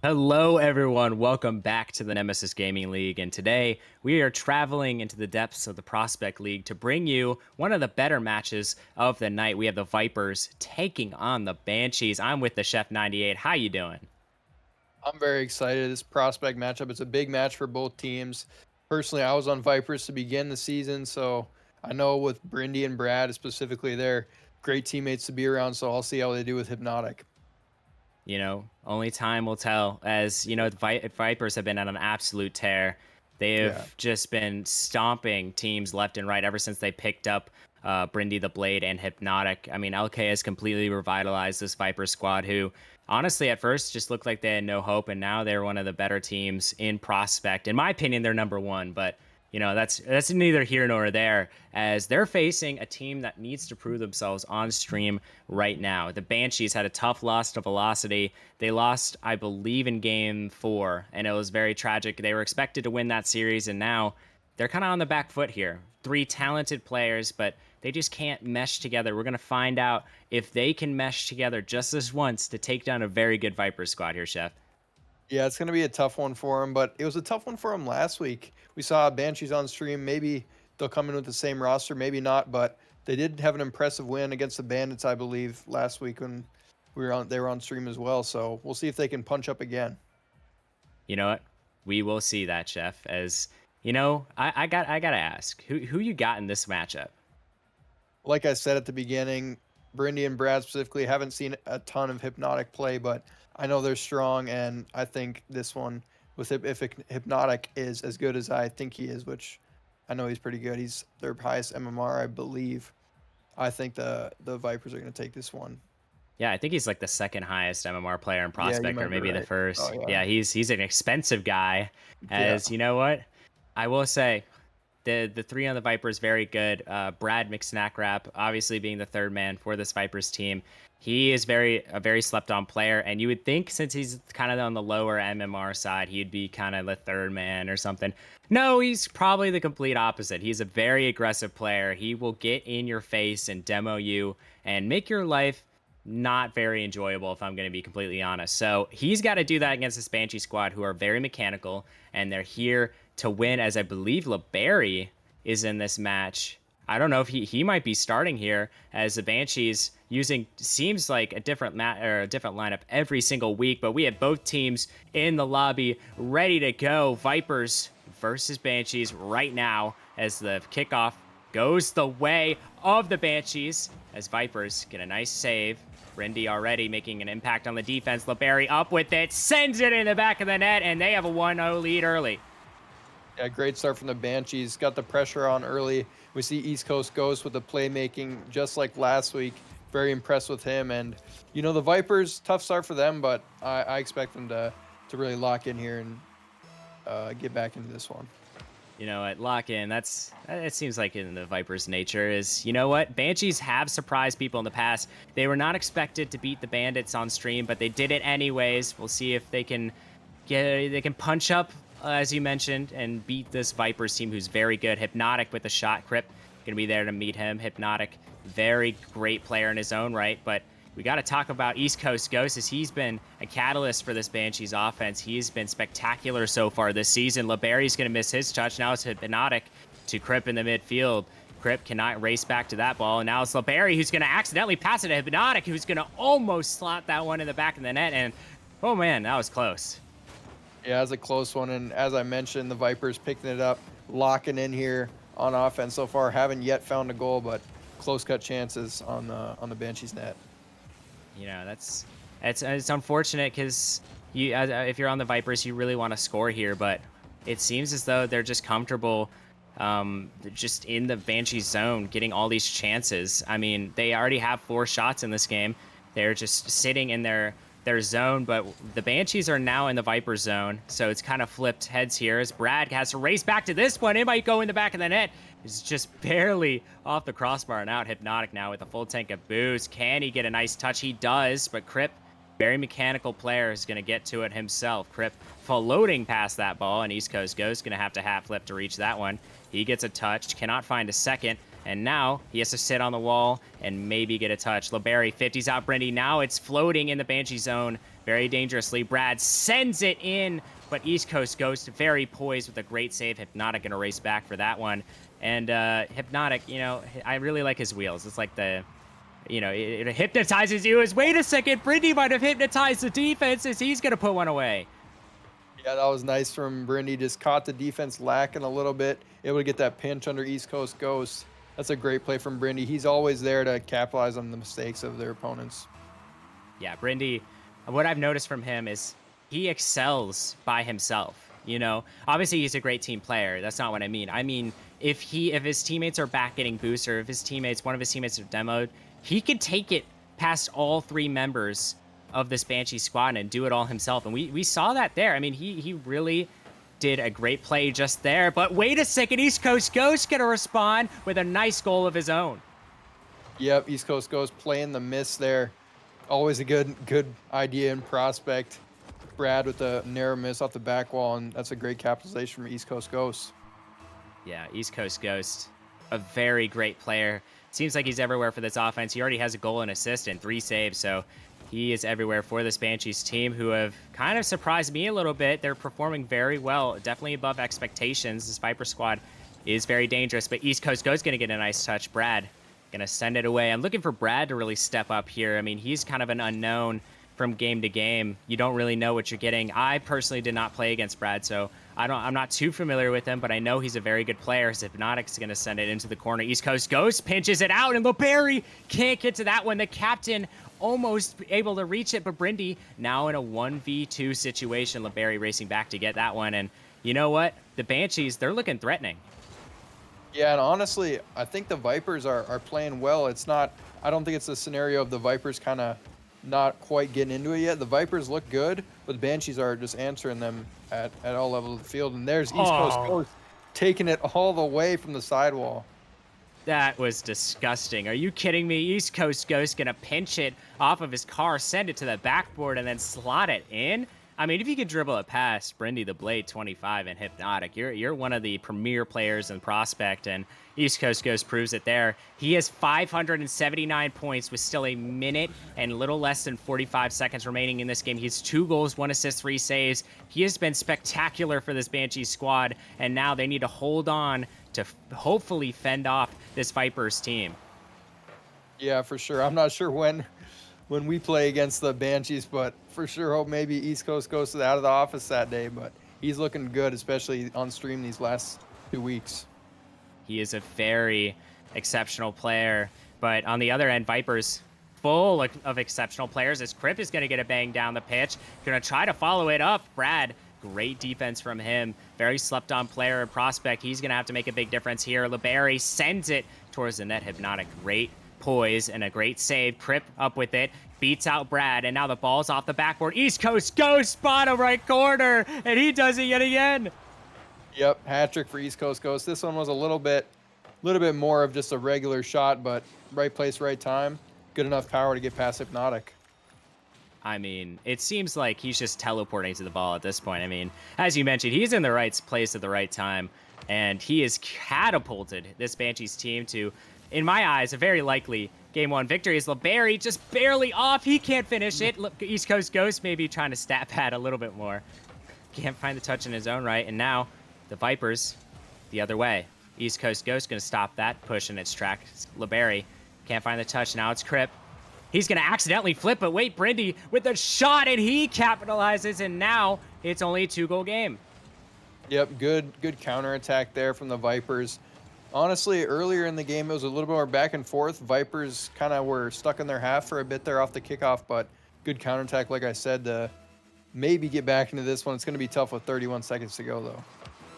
Hello, everyone. Welcome back to the Nemesis Gaming League. And today we are traveling into the depths of the Prospect League to bring you one of the better matches of the night. We have the Vipers taking on the Banshees. I'm with the Chef 98. How you doing? I'm very excited. This prospect matchup, it's a big match for both teams. Personally, I was on Vipers to begin the season, so I know with Brindy and Brad specifically, they're great teammates to be around, so I'll see how they do with Hypnotic. Only time will tell. As you know, the Vipers have been on an absolute tear. They Yeah. have just been stomping teams left and right ever since they picked up Brindy the Blade and Hypnotic. I mean, LK has completely revitalized this Viper squad, who honestly at first just looked like they had no hope, and now they're one of the better teams in Prospect. In my opinion, they're number one, but that's neither here nor there, as they're facing a team that needs to prove themselves on stream right now. The Banshees had a tough loss to Velocity. They lost, I believe, in game 4, and it was very tragic. They were expected to win that series, and now they're kind of on the back foot here. Three talented players, but they just can't mesh together. We're going to find out if they can mesh together just this once to take down a very good Viper squad here, Chef. Yeah, it's going to be a tough one for him, but it was a tough one for him last week. We saw Banshees on stream. Maybe they'll come in with the same roster, maybe not, but they did have an impressive win against the Bandits, I believe, last week when they were on stream as well. So we'll see if they can punch up again. You know what? We will see that, Chef. As you know, I gotta ask, who you got in this matchup? Like I said at the beginning, Brindy and Brad specifically haven't seen a ton of Hypnotic play, but I know they're strong, and I think this one with if Hypnotic is as good as I think he is, which I know he's pretty good. He's their highest MMR, I believe. I think the Vipers are going to take this one. Yeah, I think he's like the second highest MMR player in Yeah, you Prospect, or might be maybe the right. Oh first. yeah, Yeah, he's an expensive guy. yeah, As you know what, I will say, the three on the Vipers very good. Brad McSnackrap, obviously being the third man for this Vipers team, he is a very slept on player, and you would think since he's kind of on the lower MMR side, he'd be kind of the third man or something. No, he's probably the complete opposite. He's a very aggressive player. He will get in your face and demo you and make your life not very enjoyable, if I'm going to be completely honest. So he's got to do that against this Banshee squad, who are very mechanical, and they're here to win, as I believe Labarey is in this match. I don't know if he might be starting here, as the Banshees using seems like a different or a different lineup every single week, but we have both teams in the lobby ready to go. Vipers versus Banshees right now, as the kickoff goes the way of the Banshees, as Vipers get a nice save. Brindy already making an impact on the defense. Labarey up with it, sends it in the back of the net, and they have a 1-0 lead early. yeah. Great start from the Banshees. Got the pressure on early. We see East Coast Ghost with the playmaking, just like last week. Very impressed with him, and the Vipers, tough start for them, but I expect them to really lock in here and get back into this one. At lock in, it seems like in the Vipers' nature is, you know what? Banshees have surprised people in the past. They were not expected to beat the Bandits on stream, but they did it anyways. We'll see if they can punch up, as you mentioned, and beat this Vipers team, who's very good. Hypnotic with the shot. Kryp gonna be there to meet him. Hypnotic, very great player in his own right, but we got to talk about East Coast Ghost, as he's been a catalyst for this Banshees offense. He's been spectacular so far this season. Labarey's going to miss his touch. Now it's Hypnotic to Kryp in the midfield. Kryp cannot race back to that ball. And now it's Labarey who's going to accidentally pass it to Hypnotic, who's going to almost slot that one in the back of the net. And, oh man, that was close. Yeah, it's a close one, and as I mentioned, the Vipers picking it up, locking in here on offense so far. Haven't yet found a goal, but close cut chances on the Banshees net. That's it's unfortunate, because if you're on the Vipers, you really want to score here, but it seems as though they're just comfortable, just in the Banshee zone, getting all these chances. I mean, they already have 4 shots in this game. They're just sitting in their zone, but the Banshees are now in the Viper zone, so it's kind of flipped heads here, as Brad has to race back to this one. It might go in the back of the net. It's just barely off the crossbar and out. Hypnotic now with a full tank of booze. Can he get a nice touch? He does, but Kryp, very mechanical player, is going to get to it himself. Kryp floating past that ball, and East Coast Ghost going to have to half flip to reach that one. He gets a touch, cannot find a second, And now he has to sit on the wall and maybe get a touch. Labarey 50s out Brindy. Now it's floating in the Banshee zone very dangerously. Brad sends it in, but East Coast Ghost very poised with a great save. Hypnotic gonna race back for that one. And Hypnotic, you know, I really like his wheels. It's like the, you know, it hypnotizes you as, wait a second, Brindy might have hypnotized the defense as he's gonna put one away. Yeah, that was nice from Brindy. Just caught the defense lacking a little bit, able to get that pinch under East Coast Ghost. That's a great play from Brindy. He's always there to capitalize on the mistakes of their opponents. Yeah, Brindy, what I've noticed from him is he excels by himself. You know, obviously he's a great team player. That's not what I mean. I mean, if his teammates are back getting boosts, or if one of his teammates are demoed, he could take it past all three members of this Banshee squad and do it all himself. And we saw that there. I mean, he really did a great play just there. But wait a second, East Coast Ghost gonna respond with a nice goal of his own. Yep, East Coast Ghost playing the miss there. Always a good idea and prospect. Brad with a narrow miss off the back wall, and that's a great capitalization from East Coast Ghost. Yeah, East Coast Ghost, a very great player. Seems like he's everywhere for this offense. He already has a goal and assist and 3 saves, so he is everywhere for this Banshees team, who have kind of surprised me a little bit. They're performing very well, definitely above expectations. This Viper squad is very dangerous, but East Coast Ghost going to get a nice touch. Brad going to send it away. I'm looking for Brad to really step up here. I mean, he's kind of an unknown from game to game. You don't really know what you're getting. I personally did not play against Brad, so I'm not too familiar with him, but I know he's a very good player. Hypnotic's going to send it into the corner. East Coast Ghost pinches it out, and Labarey can't get to that one. The captain almost able to reach it, but Brindy now in a 1v2 situation. Labarey racing back to get that one, and you know what? The Banshees, they're looking threatening. Yeah, and honestly, I think the Vipers are playing well. It's not, I don't think it's a scenario of the Vipers kind of not quite getting into it yet. The Vipers look good, but the Banshees are just answering them at all levels of the field. And there's East Coast Ghost taking it all the way from the sidewall. That was disgusting. Are you kidding me? East Coast Ghost gonna pinch it off of his car, send it to the backboard, and then slot it in? I mean, if you could dribble it past Brindy the Blade 25 and Hypnotic, you're one of the premier players in Prospect, and East Coast Ghost proves it there. He has 579 points with still a minute and little less than 45 seconds remaining in this game. He has 2 goals, 1 assist, 3 saves. He has been spectacular for this Banshee squad, and now they need to hold on to hopefully fend off this Vipers team. Yeah, for sure. I'm not sure when we play against the Banshees, but for sure hope maybe East Coast Ghost is out of the office that day, but he's looking good, especially on stream these last 2 weeks. He is a very exceptional player, but on the other end, Vipers full of exceptional players as Kryp is going to get a bang down the pitch. Going to try to follow it up. Brad, great defense from him. Very slept on player and prospect. He's going to have to make a big difference here. Labarey sends it towards the net. Hypnotic, great poise and a great save. Kryp up with it, beats out Brad, and now the ball's off the backboard. East Coast Ghost, bottom right corner, and he does it yet again. Yep, hat trick for East Coast Ghost. This one was a little bit more of just a regular shot, but right place, right time. Good enough power to get past Hypnotic. I mean, it seems like he's just teleporting to the ball at this point. I mean, as you mentioned, he's in the right place at the right time, and he has catapulted this Banshees team to, in my eyes, a very likely Game 1 victory. Is Labarey just barely off. He can't finish it. East Coast Ghost maybe trying to stat pad a little bit more. Can't find the touch in his own right, and now the Vipers the other way. East Coast Ghost going to stop that push in its tracks. Labarey can't find the touch. Now it's Kryp. He's going to accidentally flip, but wait, Brindy with a shot, and he capitalizes, and now it's only a 2-goal game. Yep, good counterattack there from the Vipers. Honestly, earlier in the game, it was a little bit more back and forth. Vipers kind of were stuck in their half for a bit there off the kickoff, but good counterattack, like I said, to maybe get back into this one. It's going to be tough with 31 seconds to go, though.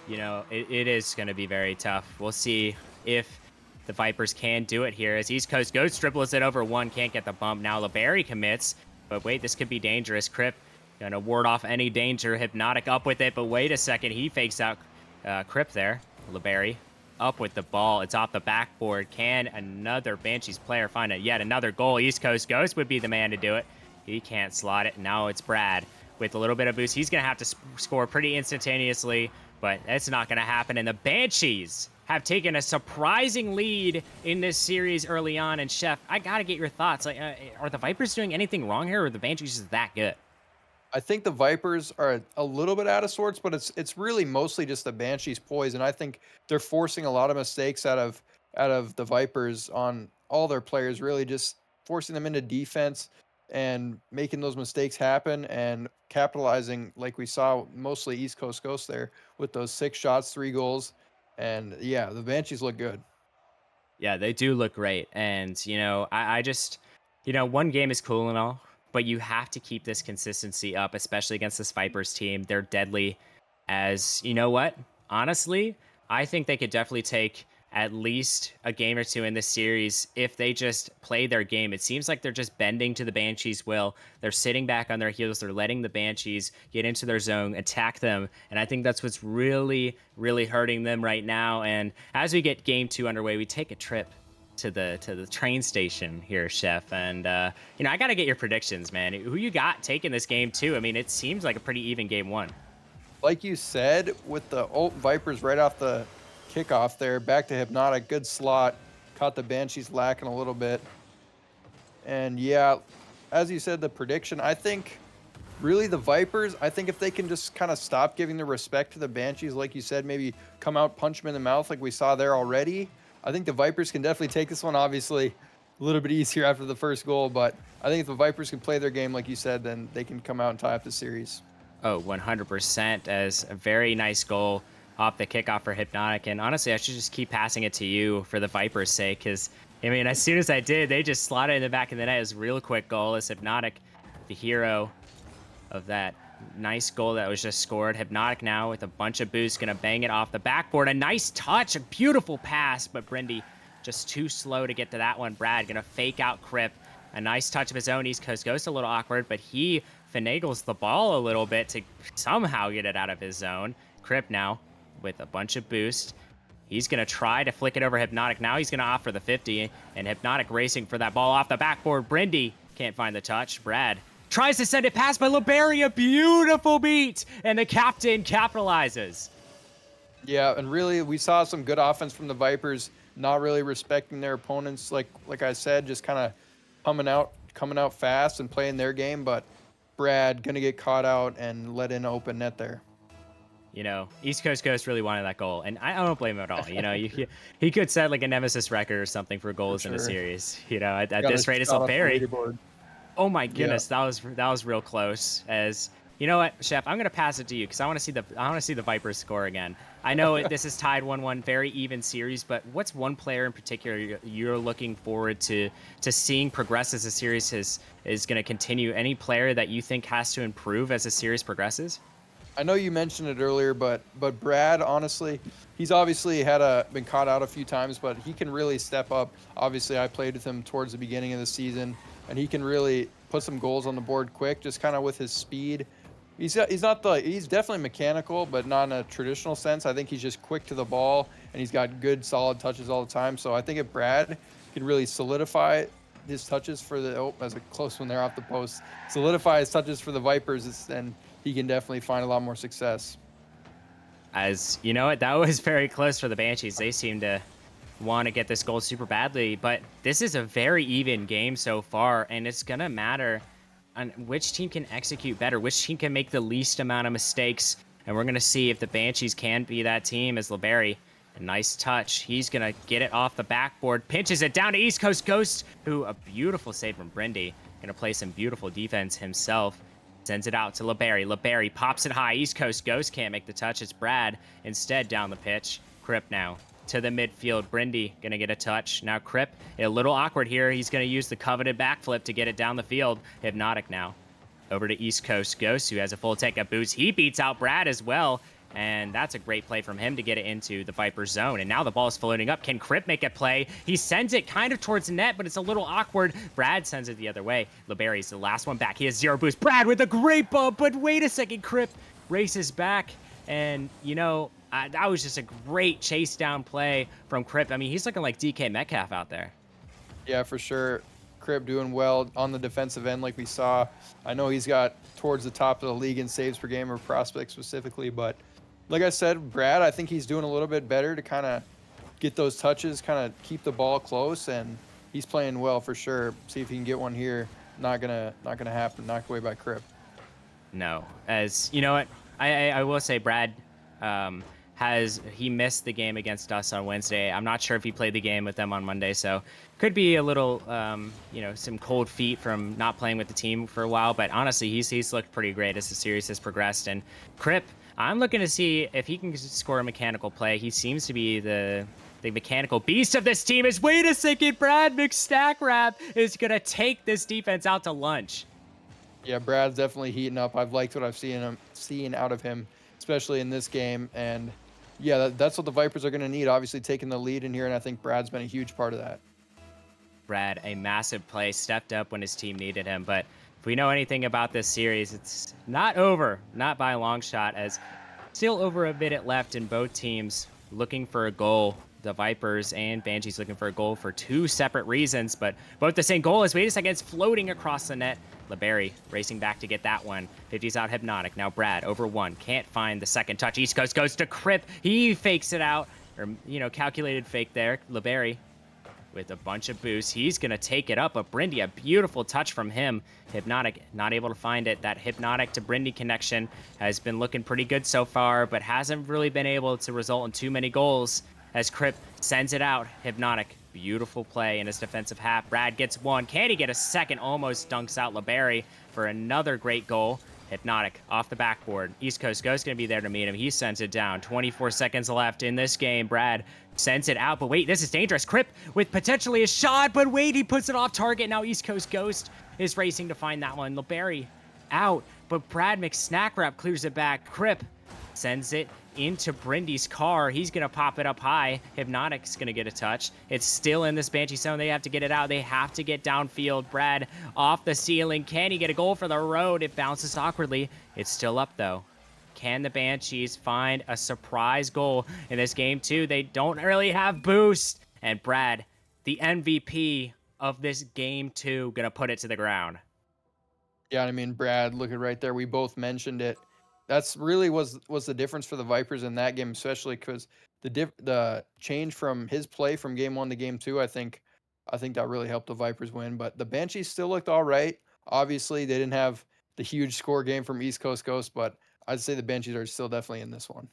You know, it is going to be very tough. We'll see if the Vipers can do it here as East Coast Ghost dribbles it over one, can't get the bump. Now Labarey commits, but wait, this could be dangerous. Kryp going to ward off any danger. Hypnotic up with it, but wait a second. He fakes out Kryp there. Labarey up with the ball. It's off the backboard. Can another Banshees player find yet another goal? East Coast Ghost would be the man to do it. He can't slot it. Now it's Brad with a little bit of boost. He's going to have to score pretty instantaneously, but that's not going to happen. And the Banshees have taken a surprising lead in this series early on. And Chef, I gotta get your thoughts. Like, are the Vipers doing anything wrong here, or are the Banshees just that good? I think the Vipers are a little bit out of sorts, but it's really mostly just the Banshees' poise, and I think they're forcing a lot of mistakes out of the Vipers on all their players, really just forcing them into defense and making those mistakes happen and capitalizing like we saw mostly East Coast Ghost there with those 6 shots, 3 goals, and yeah, the Banshees look good. Yeah, they do look great. And, I just, one game is cool and all, but you have to keep this consistency up, especially against this Vipers team. They're deadly. As you know what? Honestly, I think they could definitely take at least a game or two in this series if they just play their game. It seems like they're just bending to the Banshees' will. They're sitting back on their heels. They're letting the Banshees get into their zone, attack them. And I think that's what's really, really hurting them right now. And as we get game 2 underway, we take a trip to the train station here, Chef. And I got to get your predictions, man. Who you got taking this game 2? I mean, it seems like a pretty even game 1. Like you said, with the Vipers right off the kickoff there, back to Hypnotic, good slot, caught the Banshees lacking a little bit. And yeah, as you said, the prediction, I think really the Vipers, I think if they can just kind of stop giving the respect to the Banshees, like you said, maybe come out, punch them in the mouth like we saw there already. I think the Vipers can definitely take this one. Obviously, a little bit easier after the first goal, but I think if the Vipers can play their game, like you said, then they can come out and tie up the series. Oh, 100%, as a very nice goal off the kickoff for Hypnotic. And honestly, I should just keep passing it to you for the Vipers' sake, because, I mean, as soon as I did, they just slotted it in the back of the net. It was a real quick goal as Hypnotic, the hero of that nice goal that was just scored. Hypnotic now with a bunch of boosts, going to bang it off the backboard. A nice touch, a beautiful pass, but Brindy just too slow to get to that one. Brad going to fake out Kryp. A nice touch of his own. East Coast Ghost a little awkward, but he finagles the ball a little bit to somehow get it out of his zone. Kryp now with a bunch of boost. He's going to try to flick it over Hypnotic. Now he's going to offer the 50, and Hypnotic racing for that ball off the backboard. Brindy can't find the touch. Brad tries to send it past by Labarey. A beautiful beat, and the captain capitalizes. Yeah, and really, we saw some good offense from the Vipers, not really respecting their opponents. Like I said, just kind of coming out fast and playing their game. But Brad gonna get caught out and let in open net there. East Coast Ghost really wanted that goal, and I don't blame him at all. He could set like a Nemesis record or something for goals in a series. At this rate, it's Labarey. Oh my goodness, Yeah. that was real close. As you know what, Chef, I'm gonna pass it to you because I want to see the Vipers score again. I know this is tied 1-1, very even series, but what's one player in particular you're looking forward to seeing progress as the series is going to continue? Any player that you think has to improve as the series progresses? I know you mentioned it earlier, but Brad, honestly, he's obviously been caught out a few times, but he can really step up. Obviously, I played with him towards the beginning of the season, and he can really put some goals on the board quick, just kind of with his speed. He's definitely mechanical, but not in a traditional sense. I think he's just quick to the ball, and he's got good solid touches all the time. So I think if Brad can really solidify his touches for that's a close one there off the post. Solidify his touches for the Vipers, then he can definitely find a lot more success. As you know what, that was very close for the Banshees. They seem to want to get this goal super badly, but this is a very even game so far, and it's gonna matter on which team can execute better, which team can make the least amount of mistakes. And we're gonna see if the Banshees can be that team. As Labarey, a nice touch, he's gonna get it off the backboard, pinches it down to East Coast Ghost, who a beautiful save from Brindy, gonna play some beautiful defense himself. Sends it out to Labarey. Labarey pops it high. East Coast Ghost can't make the touch. It's Brad instead down the pitch. Kryp now to the midfield. Brindy gonna get a touch. Now Kryp, a little awkward here. He's gonna use the coveted backflip to get it down the field. Hypnotic now over to East Coast Ghost, who has a full take of boots. He beats out Brad as well. And that's a great play from him to get it into the Viper zone. And now the ball is floating up. Can Kryp make a play? He sends it kind of towards the net, but it's a little awkward. Brad sends it the other way. Labarey's the last one back. He has 0 boost. Brad with a great bump, but wait a second. Kryp races back. And, that was just a great chase down play from Kryp. I mean, he's looking like DK Metcalf out there. Yeah, for sure. Kryp doing well on the defensive end like we saw. I know he's got towards the top of the league in saves per game or prospects specifically, but like I said, Brad, I think he's doing a little bit better to kind of get those touches, kind of keep the ball close, and he's playing well for sure. See if he can get one here. Not gonna happen. Knocked away by Kryp. No, as you know what, I will say Brad um, he missed the game against us on Wednesday. I'm not sure if he played the game with them on Monday, so could be a little some cold feet from not playing with the team for a while. But honestly, he's looked pretty great as the series has progressed. And Kryp, I'm looking to see if he can score a mechanical play. He seems to be the mechanical beast of this team. Is wait a second, Brad McSnackrap is gonna take this defense out to lunch. Yeah, Brad's definitely heating up. I've liked what I've seen out of him, especially in this game. And yeah, that's what the Vipers are going to need. Obviously, taking the lead in here, and I think Brad's been a huge part of that. Brad, a massive play, stepped up when his team needed him. But if we know anything about this series, it's not over, not by a long shot, as still over a minute left in both teams looking for a goal. The Vipers and Banshees looking for a goal for two separate reasons, but both the same goal as wait a second, it's floating across the net. Labarey racing back to get that one. 50's out Hypnotic. Now Brad over one. Can't find the second touch. East Coast goes to Kryp. He fakes it out. Or, calculated fake there. Labarey with a bunch of boosts. He's going to take it up. But Brindy, a beautiful touch from him. Hypnotic, not able to find it. That Hypnotic to Brindy connection has been looking pretty good so far, but hasn't really been able to result in too many goals as Kryp sends it out. Hypnotic, beautiful play in his defensive half. Brad gets one. Can he get a second? Almost dunks out Labarey for another great goal. Hypnotic off the backboard. East Coast Ghost going to be there to meet him. He sends it down. 24 seconds left in this game. Brad sends it out, but wait, this is dangerous. Kryp with potentially a shot, but wait, he puts it off target. Now East Coast Ghost is racing to find that one. Labarey out, but Brad McSnackrap clears it back. Kryp sends it into Brindy's car. He's going to pop it up high. Hypnotic's going to get a touch. It's still in this Banshee zone. They have to get it out. They have to get downfield. Brad off the ceiling. Can he get a goal for the road? It bounces awkwardly. It's still up, though. Can the Banshees find a surprise goal in this game, too? They don't really have boost. And Brad, the MVP of this game, too, going to put it to the ground. Yeah, I mean, Brad, look at right there. We both mentioned it. That's really was the difference for the Vipers in that game, especially because the change from his play from game 1 to game 2, I think that really helped the Vipers win. But the Banshees still looked all right. Obviously, they didn't have the huge score game from East Coast Ghost, but I'd say the Banshees are still definitely in this one.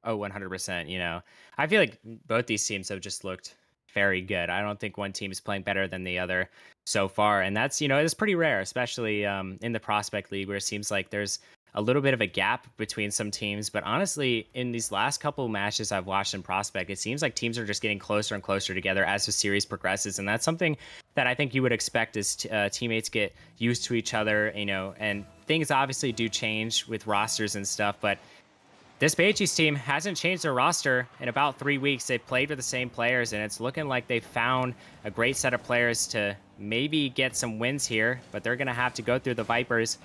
Oh, 100%. I feel like both these teams have just looked very good. I don't think one team is playing better than the other so far. And that's, it's pretty rare, especially in the Prospect League, where it seems like there's a little bit of a gap between some teams. But honestly, in these last couple matches I've watched in Prospect, it seems like teams are just getting closer and closer together as the series progresses. And that's something that I think you would expect as teammates get used to each other, and things obviously do change with rosters and stuff. But this Banshees team hasn't changed their roster in about 3 weeks. They've played with the same players, and it's looking like they've found a great set of players to maybe get some wins here, but they're going to have to go through the Vipers.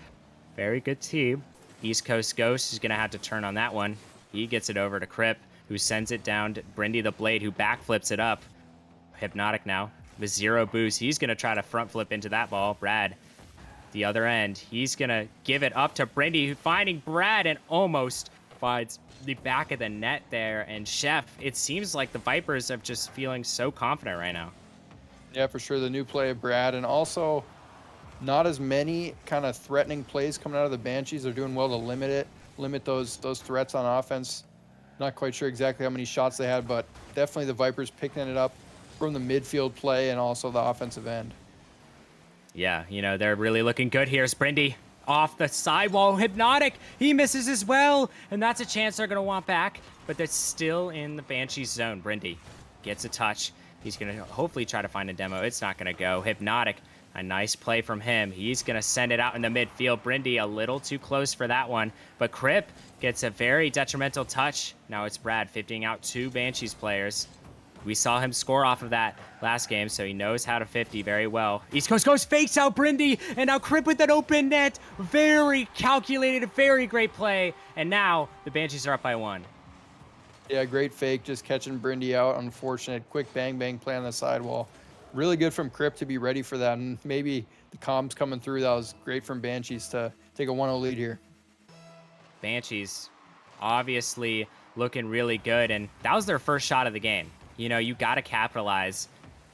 Very good team. East Coast Ghost is going to have to turn on that one. He gets it over to Kryp, who sends it down to Brindy the Blade, who backflips it up. Hypnotic now with 0 boost. He's going to try to front flip into that ball. Brad, the other end. He's going to give it up to Brindy, finding Brad and almost finds the back of the net there. And Chef, it seems like the Vipers are just feeling so confident right now. Yeah, for sure. The new play of Brad, and also not as many kind of threatening plays coming out of the Banshees. They're doing well to limit those threats on offense. Not quite sure exactly how many shots they had, but definitely the Vipers picking it up from the midfield play and also the offensive end. Yeah, they're really looking good here. Brindy off the sidewall. Hypnotic, he misses as well, and that's a chance they're going to want back, but they're still in the Banshees zone. Brindy gets a touch. He's going to hopefully try to find a demo. It's not going to go. Hypnotic, a nice play from him. He's going to send it out in the midfield. Brindy a little too close for that one, but Kryp gets a very detrimental touch. Now it's Brad 50ing out 2 Banshees players. We saw him score off of that last game, so he knows how to 50 very well. East Coast Ghost fakes out Brindy, and now Kryp with an open net. Very calculated, very great play, and now the Banshees are up by 1. Yeah, great fake, just catching Brindy out. Unfortunate, quick bang play on the sidewall. Really good from Kryp to be ready for that, and maybe the comms coming through. That was great from Banshees to take a 1-0 lead here. Banshees obviously looking really good, and that was their first shot of the game. You got to capitalize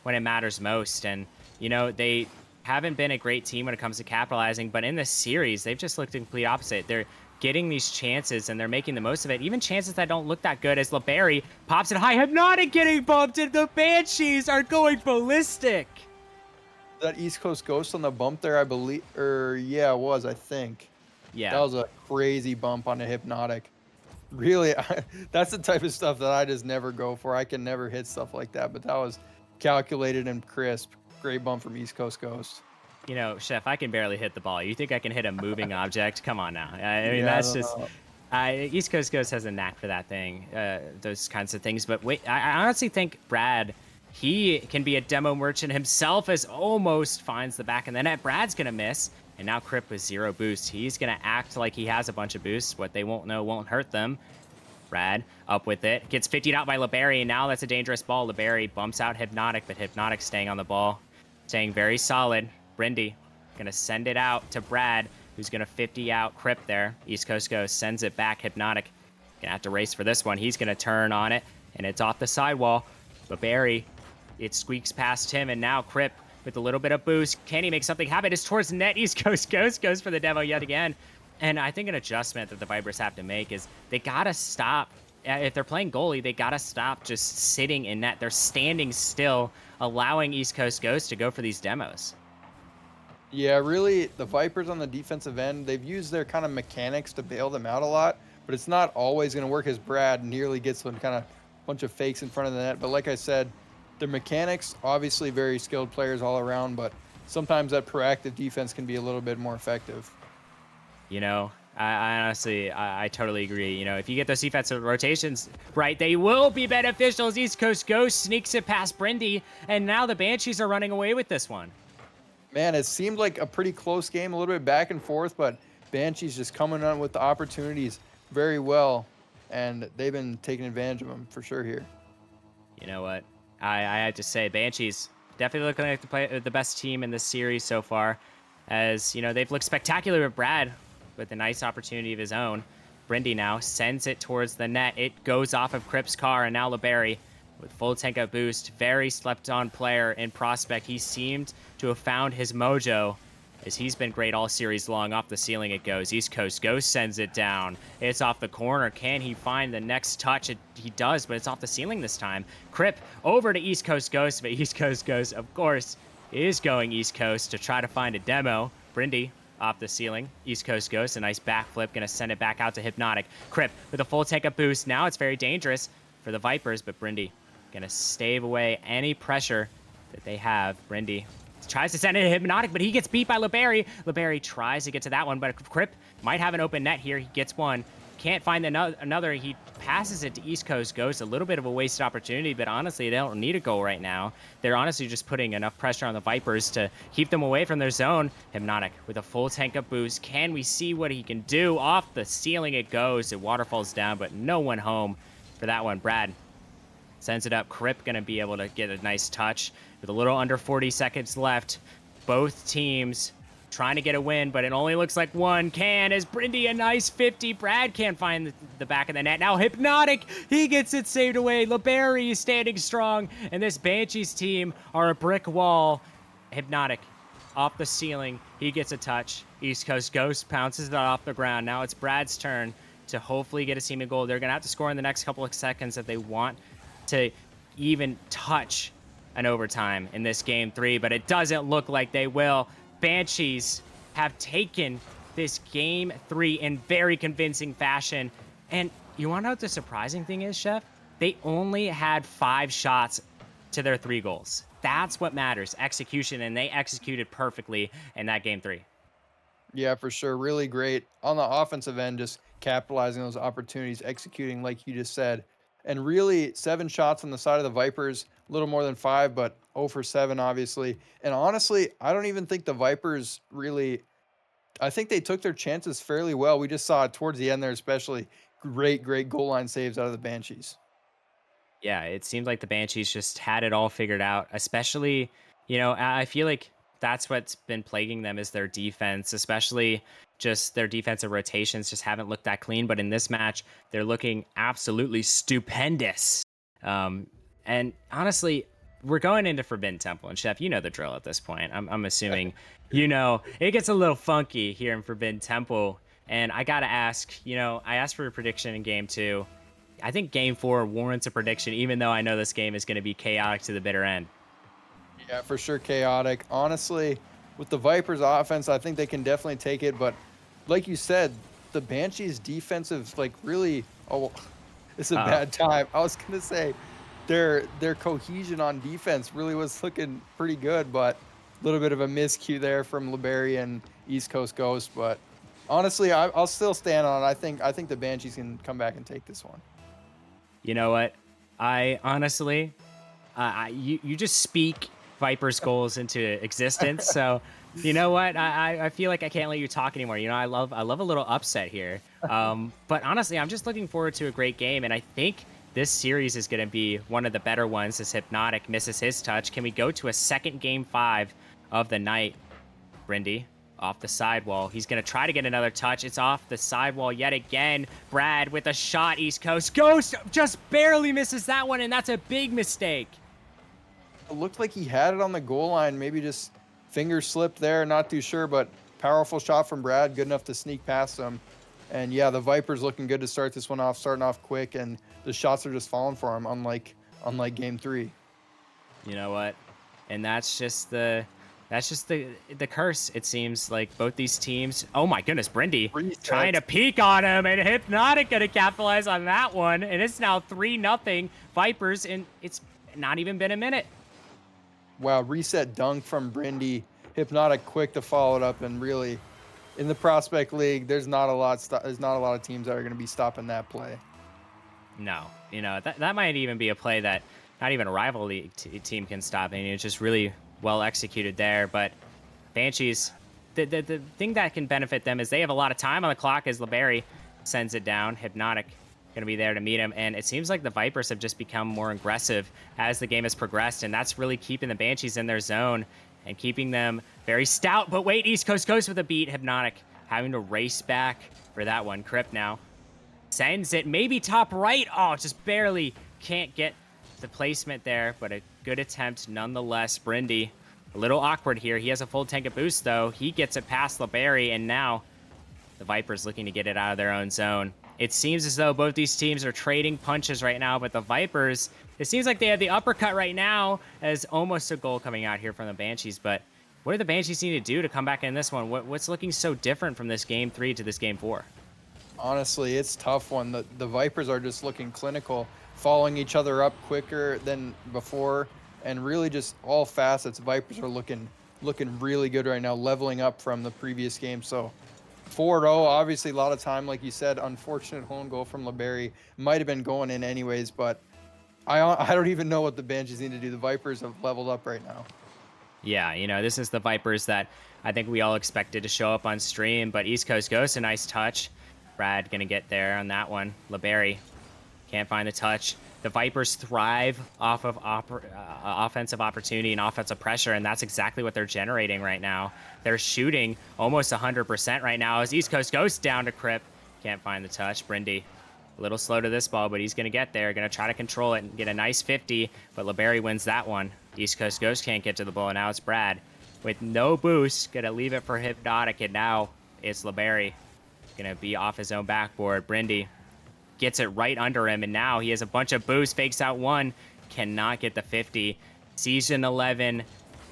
when it matters most. And, they haven't been a great team when it comes to capitalizing, but in this series, they've just looked the complete opposite. They're getting these chances and they're making the most of it. Even chances that don't look that good, as Labarey pops it high. Hypnotic getting bumped, and the Banshees are going ballistic. That East Coast Ghost on the bump there, I believe, or yeah, it was, I think. That Yeah. was a crazy bump on a Hypnotic. Really, that's the type of stuff that I just never go for. I can never hit stuff like that, but that was calculated and crisp. Great bump from East Coast Ghost. Chef, I can barely hit the ball. You think I can hit a moving object? Come on now. I mean, Yeah, I that's don't just know. East Coast Ghost has a knack for that thing, those kinds of things. But wait, I honestly think Brad, he can be a demo merchant himself, as almost finds the back of the net. Brad's gonna miss, and now Kryp with 0 boost. He's gonna act like he has a bunch of boosts. What they won't know won't hurt them. Brad up with it, gets 50'd out by Labarey, and now that's a dangerous ball. Labarey bumps out Hypnotic, but Hypnotic staying on the ball, staying very solid. Brindy gonna send it out to Brad, who's gonna 50 out Kryp there. East Coast Ghost sends it back. Hypnotic gonna have to race for this one. He's gonna turn on it, and it's off the sidewall. Labarey, it squeaks past him, and now Kryp with a little bit of boost. Can he make something happen? It's towards the net. East Coast Ghost goes for the demo yet again. And I think an adjustment that the Vipers have to make is they gotta stop. If they're playing goalie, they gotta stop just sitting in net. They're standing still, allowing East Coast Ghost to go for these demos. Yeah, really, the Vipers on the defensive end, they've used their kind of mechanics to bail them out a lot, but it's not always going to work, as Brad nearly gets one kind of bunch of fakes in front of the net. But like I said, their mechanics, obviously very skilled players all around, but sometimes that proactive defense can be a little bit more effective. I honestly, I totally agree. If you get those defensive rotations right, they will be beneficial, as East Coast Ghost sneaks it past Brindy, and now the Banshees are running away with this one. Man, it seemed like a pretty close game, a little bit back and forth, but Banshees just coming on with the opportunities very well, and they've been taking advantage of them for sure here. You know what? I have to say, Banshees definitely looking like the best team in this series so far. As they've looked spectacular with Brad with a nice opportunity of his own. Brindy now sends it towards the net. It goes off of Kryp's car, and now Labarey with full tank up boost. Very slept on player in prospect. He seemed to have found his mojo, as he's been great all series long. Off the ceiling it goes. East Coast Ghost sends it down. It's off the corner. Can he find the next touch? He does, but it's off the ceiling this time. Kryp over to East Coast Ghost, but East Coast Ghost, of course, is going East Coast to try to find a demo. Brindy off the ceiling. East Coast Ghost, a nice backflip. Gonna send it back out to Hypnotic. Kryp with a full tank up boost. Now it's very dangerous for the Vipers, but Brindy gonna stave away any pressure that they have. Brindy tries to send it to Hypnotic, but he gets beat by Labarey. Labarey tries to get to that one, but Kryp might have an open net here. He gets one. Can't find another. He passes it to East Coast Ghost. A little bit of a wasted opportunity, but honestly, they don't need a goal right now. They're honestly just putting enough pressure on the Vipers to keep them away from their zone. Hypnotic with a full tank up boost. Can we see what he can do? Off the ceiling it goes. It waterfalls down, but no one home for that one. Brad sends it up. Kryp going to be able to get a nice touch with a little under 40 seconds left. Both teams trying to get a win, but it only looks like one can, as Brindy a nice 50. Brad can't find the back of the net. Now Hypnotic, he gets it saved away. Labarey is standing strong, and this Banshees team are a brick wall. Hypnotic off the ceiling. He gets a touch. East Coast Ghost pounces it off the ground. Now it's Brad's turn to hopefully get a team goal. They're going to have to score in the next couple of seconds if they want to even touch an overtime in this game 3, but it doesn't look like they will. Banshees have taken this game 3 in very convincing fashion. And you want to know what the surprising thing is, Chef? They only had 5 shots to their 3 goals. That's what matters, execution, and they executed perfectly in that game 3. Yeah, for sure. Really great on the offensive end, just capitalizing those opportunities, executing like you just said. And really, 7 shots on the side of the Vipers, a little more than 5, but 0 for 7, obviously. And honestly, I don't even think the Vipers really, I think they took their chances fairly well. We just saw it towards the end there, especially great goal line saves out of the Banshees. Yeah, it seemed like the Banshees just had it all figured out, especially, I feel like that's what's been plaguing them is their defense, especially just their defensive rotations just haven't looked that clean. But in this match, they're looking absolutely stupendous. Um, And honestly, we're going into Forbidden Temple, and Chef, you know the drill at this point. I'm assuming, it gets a little funky here in Forbidden Temple. And I gotta ask, I asked for a prediction in game 2. I think game 4 warrants a prediction, even though I know this game is going to be chaotic to the bitter end. Yeah, for sure chaotic. Honestly, with the Vipers offense, I think they can definitely take it, but like you said, the Banshees defensive like really it's a Uh bad time. I was going to say their cohesion on defense really was looking pretty good, but a little bit of a miscue there from Labarey and East Coast Ghost, but honestly, I'll still stand on it. I think the Banshees can come back and take this one. You know what? I honestly, you just speak Viper's goals into existence. So, you know what? I feel like I can't let you talk anymore. I love a little upset here. But honestly, I'm just looking forward to a great game, and I think this series is going to be one of the better ones. As Hypnotic misses his touch, can we go to a second game 5 of the night? Brindy off the sidewall. He's going to try to get another touch. It's off the sidewall yet again. Brad with a shot, East Coast. Ghost just barely misses that one, and that's a big mistake. It looked like he had it on the goal line, maybe just finger slipped there, not too sure, but powerful shot from Brad, good enough to sneak past him. And yeah, the Vipers looking good to start this one off, starting off quick, and the shots are just falling for him, unlike game 3. You know what? And that's just the curse. It seems like both these teams. Oh my goodness, Brindy trying Reset. to peek on him, and Hypnotic gonna capitalize on that one, and it's now 3-0 Vipers, and it's not even been a minute. Wow, reset dunk from Brindy. Hypnotic quick to follow it up, and really, in the prospect league, there's not a lot. There's not a lot of teams that are going to be stopping that play. No, that might even be a play that not even a rival league team can stop. And it's just really well executed there. But Banshees, the thing that can benefit them is they have a lot of time on the clock as Labarey sends it down. Hypnotic going to be there to meet him. And it seems like the Vipers have just become more aggressive as the game has progressed. And that's really keeping the Banshees in their zone and keeping them very stout. But wait, East Coast goes with a beat. Hypnotic having to race back for that one. Kryp now sends it, maybe top right. Oh, just barely can't get the placement there, but a good attempt nonetheless. Brindy, a little awkward here. He has a full tank of boost, though. He gets it past Labarey, and now the Vipers looking to get it out of their own zone. It seems as though both these teams are trading punches right now, but the Vipers, it seems like they have the uppercut right now as almost a goal coming out here from the Banshees, but what do the Banshees need to do to come back in this one? What's looking so different from this game 3 to this game 4? Honestly, it's tough one. The Vipers are just looking clinical, following each other up quicker than before, and really just all facets. Vipers are looking really good right now, leveling up from the previous game. So 4-0, obviously a lot of time, like you said, unfortunate home goal from Labarey. Might have been going in anyways, but I don't even know what the Banshees need to do. The Vipers have leveled up right now. Yeah, this is the Vipers that I think we all expected to show up on stream, but East Coast Ghost, a nice touch. Brad gonna get there on that one. Labarey can't find the touch. The Vipers thrive off of offensive opportunity and offensive pressure, and that's exactly what they're generating right now. They're shooting almost 100% right now as East Coast Ghost down to Kryp. Can't find the touch. Brindy, a little slow to this ball, but he's going to get there. Going to try to control it and get a nice 50, but Labarey wins that one. East Coast Ghost can't get to the ball, and now it's Brad. With no boost, going to leave it for Hypnotic, and now it's Labarey. Going to be off his own backboard. Brindy gets it right under him, and now he has a bunch of boost, fakes out one, cannot get the 50. Season 11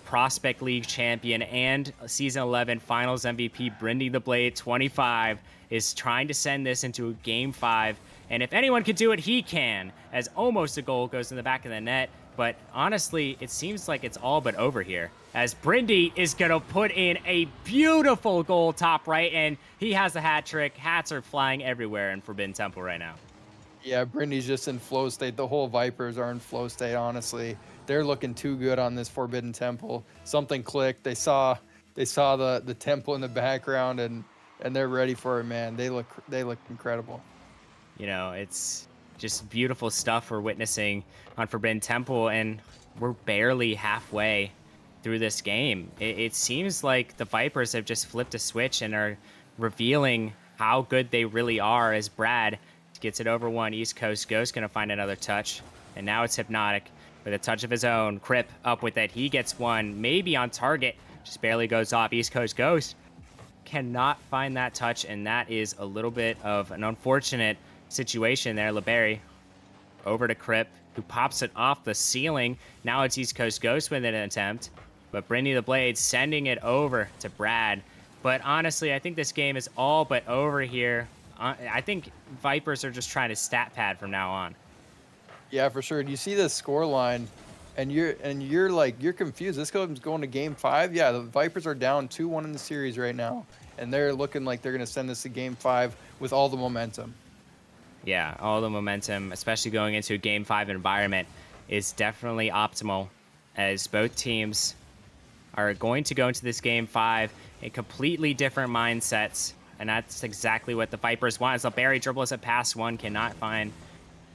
Prospect League champion and Season 11 Finals MVP Brindy the Blade 25 is trying to send this into a Game 5, and if anyone could do it, he can, as almost a goal goes in the back of the net. But honestly, it seems like it's all but over here, as Brindy is going to put in a beautiful goal top right, and he has a hat trick. Hats are flying everywhere in Forbidden Temple right now. Yeah, Brindy's just in flow state. The whole Vipers are in flow state, honestly. They're looking too good on this Forbidden Temple. Something clicked. They saw the temple in the background, and they're ready for it, man. They look incredible. It's just beautiful stuff we're witnessing on Forbidden Temple, and we're barely halfway through this game. It seems like the Vipers have just flipped a switch and are revealing how good they really are, as Brad gets it over one. East Coast Ghost going to find another touch, and now it's Hypnotic. with a touch of his own. Kryp up with it. He gets one, maybe on target. Just barely goes off. East Coast Ghost cannot find that touch, and that is a little bit of an unfortunate situation there. Labarey over to Kryp, who pops it off the ceiling. Now it's East Coast Ghost with an attempt, but Brindy the Blade sending it over to Brad. But honestly, I think this game is all but over here. I think Vipers are just trying to stat pad from now on. Yeah, for sure. Do you see the score line? And you're confused. This game's going to game 5. Yeah, the Vipers are down 2-1 in the series right now, and they're looking like they're going to send this to game 5 with all the momentum. Yeah, all the momentum, especially going into a game 5 environment, is definitely optimal, as both teams are going to go into this game 5 in completely different mindsets, and that's exactly what the Vipers want. As Labarey dribbles it past one, cannot find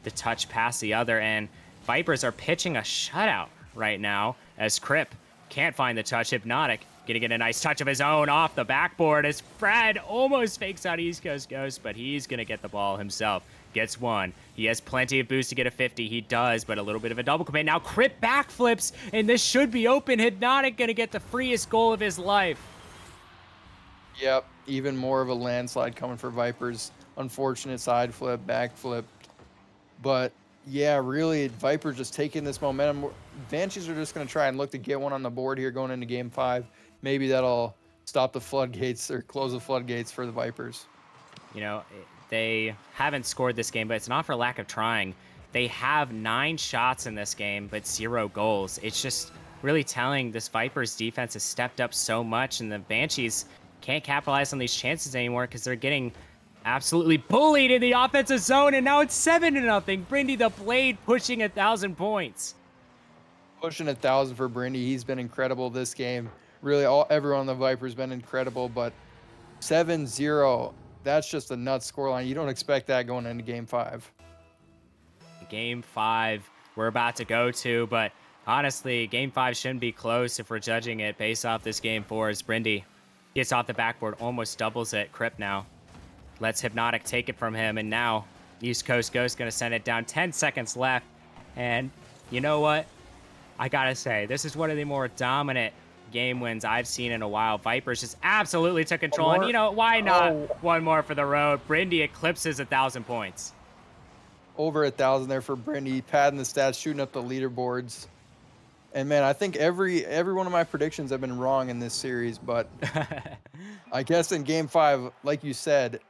the touch past the other, and Vipers are pitching a shutout right now as Kryp can't find the touch. Hypnotic gonna get a nice touch of his own off the backboard as Fred almost fakes out East Coast Ghost, but he's gonna get the ball himself. Gets one. He has plenty of boost to get a 50. He does, but a little bit of a double commit. Now Kryp backflips, and this should be open. Hypnotic gonna get the freest goal of his life. Yep, even more of a landslide coming for Vipers. Unfortunate side flip, back flip. But yeah, really, Vipers just taking this momentum. Banshees are just going to try and look to get one on the board here going into game 5. Maybe that'll stop the floodgates or close the floodgates for the Vipers. You know, they haven't scored this game, but it's not for lack of trying. They have 9 shots in this game, but 0 goals. It's just really telling this Vipers defense has stepped up so much, and the Banshees can't capitalize on these chances anymore because they're getting absolutely bullied in the offensive zone, and now it's 7-0. Brindy the Blade pushing 1,000 points. Pushing 1,000 for Brindy. He's been incredible this game. Really, everyone on the Vipers been incredible, but 7-0, that's just a nuts scoreline. You don't expect that going into game 5. Game 5 we're about to go to, but honestly, game 5 shouldn't be close if we're judging it based off this game 4 as Brindy gets off the backboard, almost doubles it. Kryp now lets Hypnotic take it from him, and now East Coast Ghost going to send it down. 10 seconds left, and you know what? I gotta say, this is one of the more dominant game wins I've seen in a while. Vipers just absolutely took control, and you know, why not one more for the road? Brindy eclipses 1,000 points. Over 1,000 there for Brindy, padding the stats, shooting up the leaderboards. And man, I think every one of my predictions have been wrong in this series, but I guess in game 5, like you said,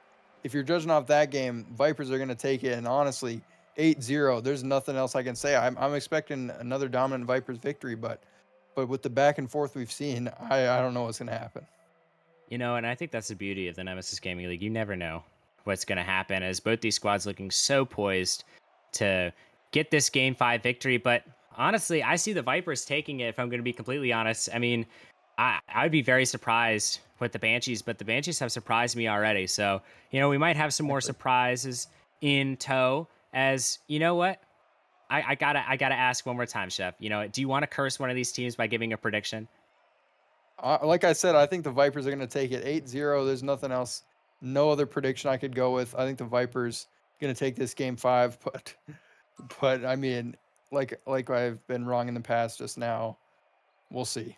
if you're judging off that game, Vipers are going to take it. And honestly, 8-0, there's nothing else I can say. I'm expecting another dominant Vipers victory, but with the back and forth we've seen, I don't know what's going to happen. You know, and I think that's the beauty of the Nemesis Gaming League. You never know what's going to happen, as both these squads looking so poised to get this game 5 victory. But honestly, I see the Vipers taking it, if I'm going to be completely honest. I mean, I'd be very surprised with the Banshees, but the Banshees have surprised me already. So, you know, we might have some more surprises in tow. As you know what? I gotta ask one more time, Chef. You know, do you want to curse one of these teams by giving a prediction? Like I said, I think the Vipers are going to take it 8-0. There's nothing else, no other prediction I could go with. I think the Vipers going to take this game 5, but I mean, like I've been wrong in the past just now. We'll see.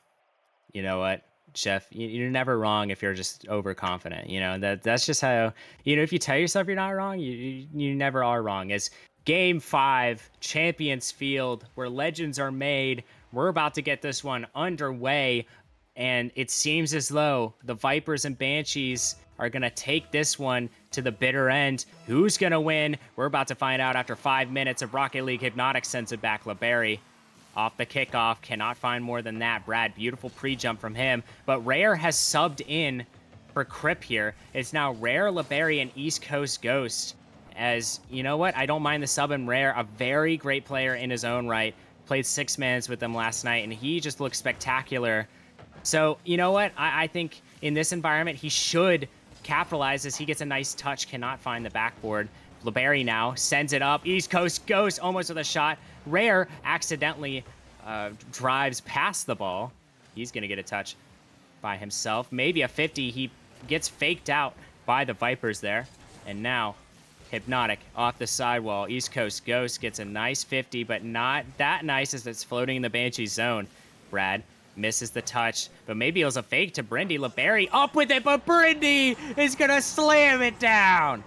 You know what, Chef? You're never wrong if you're just overconfident. You know, that's just how, you know, if you tell yourself you're not wrong, you never are wrong. As game 5, Champions Field, where legends are made. We're about to get this one underway, and it seems as though the Vipers and Banshees are going to take this one to the bitter end. Who's going to win? We're about to find out after 5 minutes of Rocket League. Hypnotic sends it back. Labarey off the kickoff, cannot find more than that. Brad, beautiful pre-jump from him. But Rare has subbed in for Kryp here. It's now Rare, Labarey, and East Coast Ghost. As, you know what? I don't mind the sub in Rare. A very great player in his own right. Played 6 minutes with them last night, and he just looks spectacular. So, you know what? I think in this environment, he should capitalize as he gets a nice touch. Cannot find the backboard. Labarey now sends it up. East Coast Ghost almost with a shot. Rare accidentally drives past the ball. He's going to get a touch by himself. Maybe a 50. He gets faked out by the Vipers there. And now Hypnotic off the sidewall. East Coast Ghost gets a nice 50, but not that nice as it's floating in the Banshee zone. Brad misses the touch, but maybe it was a fake to Brindy. Labarey up with it, but Brindy is going to slam it down.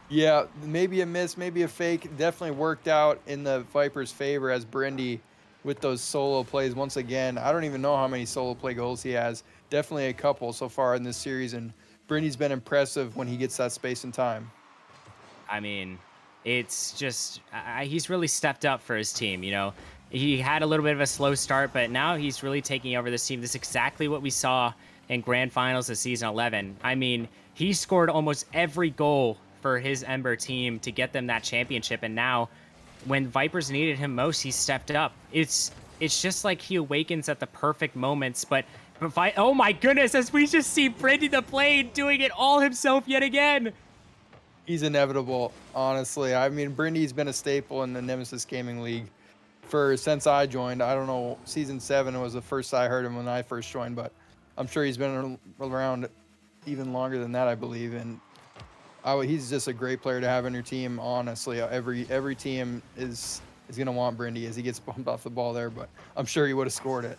Yeah, maybe a miss, maybe a fake. Definitely worked out in the Vipers' favor as Brindy with those solo plays. Once again, I don't even know how many solo play goals he has. Definitely a couple so far in this series, and Brindy's been impressive when he gets that space and time. I mean, it's just he's really stepped up for his team. You know, he had a little bit of a slow start, but now he's really taking over this team. This is exactly what we saw in Grand Finals of Season 11. I mean, he scored almost every goal for his Ember team to get them that championship, and now when Vipers needed him most, he stepped up. It's just like he awakens at the perfect moments, but. Oh my goodness, as we just see Brindy the Blade doing it all himself yet again. He's inevitable, honestly. I mean, Brindy's been a staple in the Nemesis Gaming League for since I joined. I don't know, season 7 was the first I heard him when I first joined, but I'm sure he's been around even longer than that, I believe. And he's just a great player to have on your team. Honestly, every team is gonna want Brindy as he gets bumped off the ball there, but I'm sure he would have scored it.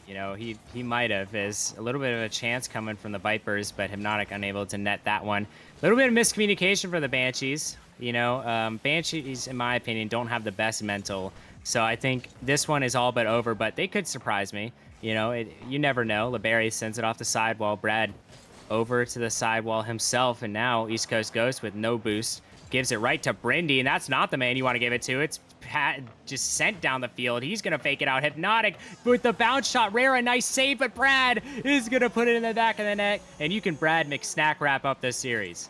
You know, he might have. Is a little bit of a chance coming from the Vipers, but Hypnotic unable to net that one. A little bit of miscommunication for the Banshees. You know, Banshees, in my opinion, don't have the best mental. So I think this one is all but over, but they could surprise me. You know, you never know. Labarey sends it off the sidewall. Brad over to the sidewall himself, and now East Coast Ghost with no boost gives it right to Brindy, and that's not the man you want to give it to. It's Pat just sent down the field. He's going to fake it out. Hypnotic with the bounce shot. Rare, a nice save, but Brad is going to put it in the back of the net, and you can Brad McSnack wrap up this series.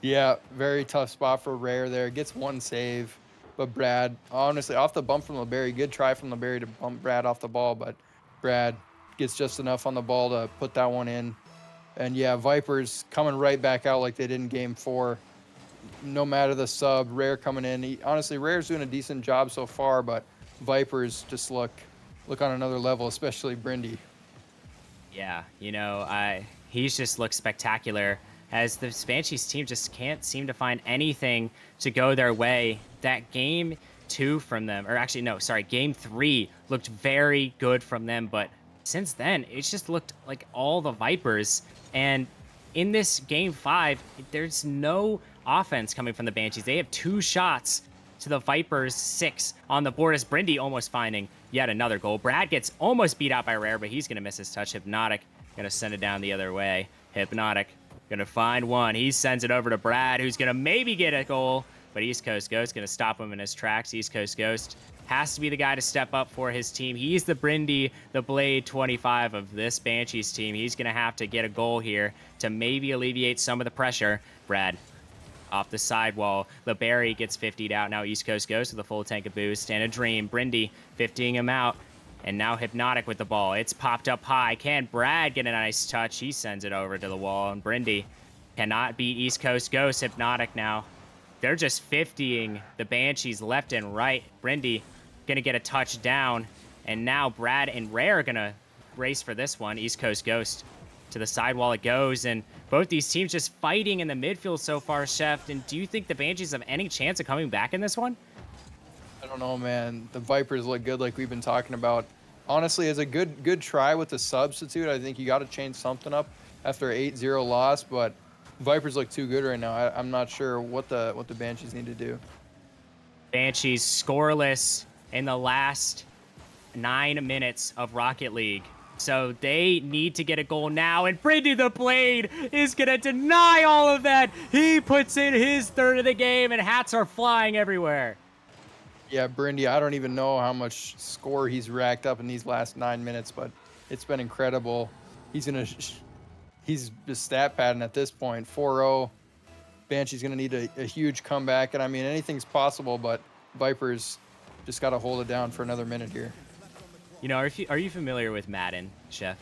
Yeah, very tough spot for Rare there. Gets one save, but Brad, honestly, off the bump from Labarey, good try from Labarey to bump Brad off the ball, but Brad gets just enough on the ball to put that one in. And yeah, Vipers coming right back out like they did in Game 4. No matter the sub, Rare coming in. Honestly, Rare's doing a decent job so far, but Vipers just look on another level, especially Brindy. Yeah, you know, he's just looked spectacular as the Banshees team just can't seem to find anything to go their way. That game 2 from them, or actually, no, sorry, game 3 looked very good from them, but since then, it's just looked like all the Vipers. And in this game 5, there's no offense coming from the Banshees. They have 2 shots to the Vipers 6 on the board as Brindy almost finding yet another goal. Brad gets almost beat out by Rare, but he's going to miss his touch. Hypnotic going to send it down the other way. Hypnotic going to find one. He sends it over to Brad, who's going to maybe get a goal, but East Coast Ghost going to stop him in his tracks. East Coast Ghost has to be the guy to step up for his team. He's the Brindy, the Blade 25 of this Banshees team. He's going to have to get a goal here to maybe alleviate some of the pressure. Brad off the sidewall. Labarey gets 50'd out. Now East Coast goes with a full tank of boost and a dream. Brindy 50ing him out. And now Hypnotic with the ball. It's popped up high. Can Brad get a nice touch? He sends it over to the wall. And Brindy cannot beat East Coast Ghost. Hypnotic now. They're just 50ing the Banshees left and right. Brindy going to get a touchdown. And now Brad and Rare are going to race for this one. East Coast Ghost to the sidewall it goes, and both these teams just fighting in the midfield so far, Chef. And do you think the Banshees have any chance of coming back in this one? I don't know, man. The Vipers look good like we've been talking about. Honestly, as a good try with the substitute, I think you got to change something up after 8-0 loss, but Vipers look too good right now. I'm not sure what the Banshees need to do. Banshees scoreless in the last 9 minutes of Rocket League. So they need to get a goal now, and Brindy the Blade is going to deny all of that. He puts in his third of the game, and hats are flying everywhere. Yeah, Brindy, I don't even know how much score he's racked up in these last 9 minutes, but it's been incredible. He's just stat padding at this point. 4-0. Banshee's going to need a huge comeback, and I mean, anything's possible, but Vipers just got to hold it down for another minute here. You know, are you familiar with Madden, Chef?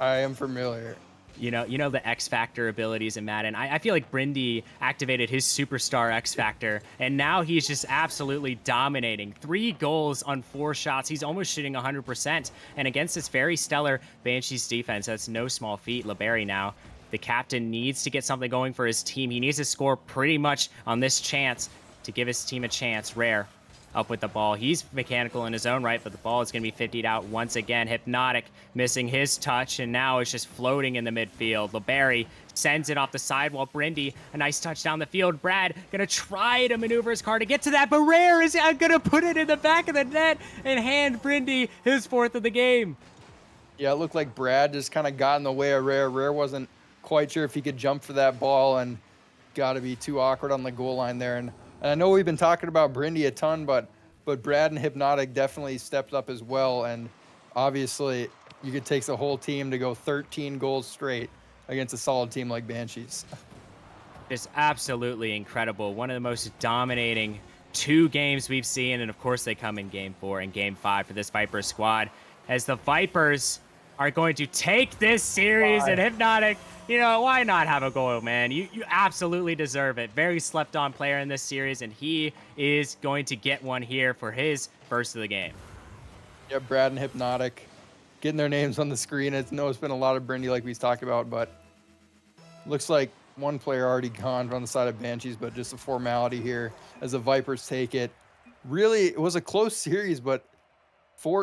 I am familiar. You know the X Factor abilities in Madden. I feel like Brindy activated his superstar X Factor, and now he's just absolutely dominating. 3 goals on 4 shots. He's almost shooting 100%. And against this very stellar Banshees defense, that's no small feat. Labarey now The captain needs to get something going for his team. He needs to score pretty much on this chance to give his team a chance. Rare up with the ball. He's mechanical in his own right, but the ball is going to be 50'd out once again. Hypnotic missing his touch, and now it's just floating in the midfield. Labarey sends it off the side while Brindy, a nice touch down the field. Brad gonna try to maneuver his car to get to that, but Rare is gonna put it in the back of the net and hand Brindy his 4th of the game. Yeah, it looked like Brad just kind of got in the way of Rare. Rare wasn't quite sure if he could jump for that ball and got to be too awkward on the goal line there. And I know we've been talking about Brindy a ton, but Brad and Hypnotic definitely stepped up as well. And obviously, you could take the whole team to go 13 goals straight against a solid team like Banshees. Just absolutely incredible. One of the most dominating 2 games we've seen. And of course, they come in game 4 and game 5 for this Vipers squad, as the Vipers are going to take this series. And Hypnotic, why not have a goal, man? You absolutely deserve it. Very slept on player in this series, and he is going to get one here for his first of the game. Yeah, Brad and Hypnotic getting their names on the screen. I know it's been a lot of Brindy like we talked about, but looks like one player already gone on the side of Banshees, but just a formality here as the Vipers take it. Really, it was a close series, but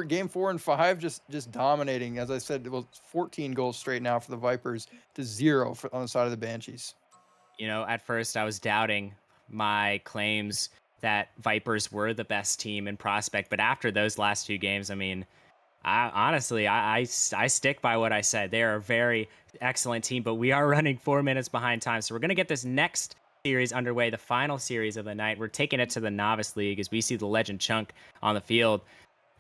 game 4 and 5 just dominating. As I said, it was 14 goals straight now for the Vipers to 0 on the side of the Banshees. At first I was doubting my claims that Vipers were the best team in prospect, but after those last 2 games, I mean, I stick by what I said. They are a very excellent team, but we are running 4 minutes behind time. So we're going to get this next series underway, the final series of the night. We're taking it to the Novice League as we see the Legend Chunk on the field.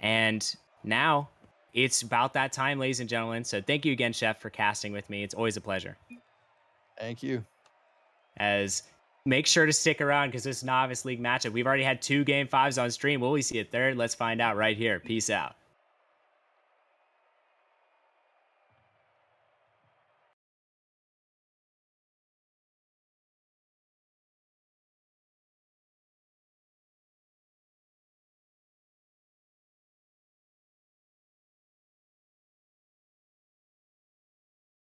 And now it's about that time, ladies and gentlemen. So thank you again, Chef, for casting with me. It's always a pleasure. Thank you. As make sure to stick around because this Novice League matchup, we've already had 2 game 5s on stream. Will we see a third? Let's find out right here. Peace out.